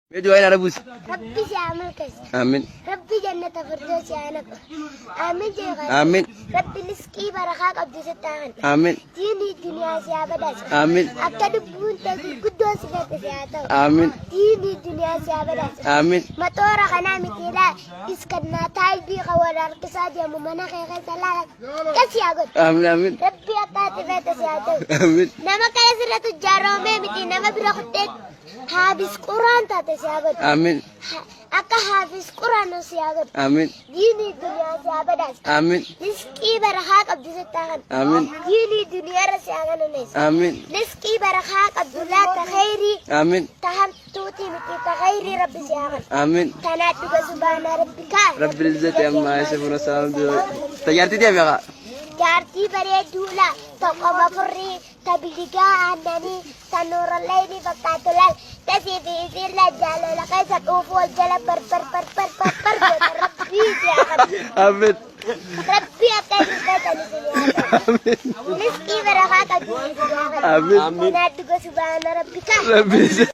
Medyo ay narabus. ربي يعمل كذا Amin. ربي جنة فردوس يعانك آمين جيغا Amin. ربي نسكي برخاك عبد ستاهن Amin. ديني دنيا سيابداس Amin. أكد بون قدوس فات سياتو Amin. ديني دنيا سيابداس Amin. مطورة خنامي كلا إسكدنا تاي بي خوال القصاد يا ممنا خيخي سلالك كسي أقول Amin. Amin. ربي أتاتي فات سياتو Amin. نما كيسرة تجارومي متي نما برخدك حابس قرآن تاتي سيابد Amin. Akka hafiz Qur'aan siyagat Amin. dini dunia siyabadas Amin. rizki barakah abdi setakan Amin. dini dunia rasiagan nes Amin. rizki barakah abdullah takhairi Amin. taham tuti miti takhairi rabbi siagan Amin. tanah juga subhana rabbika رب العزة عما يصفون والسلام تجارتي دي يا بقى jaartii bareeduudha tokko mafurrii tabligaa aannanii tanuura layni fakkaatu lal tasii fi isiirra jaalala keessa dhuufu wal jala barbar goota rabbii jaakan آمين rabbii akka isin beekan isin yaada riskii barakaa qabdi isin jaakan آمين kanaadduga subhaana rabbikaa رب العزة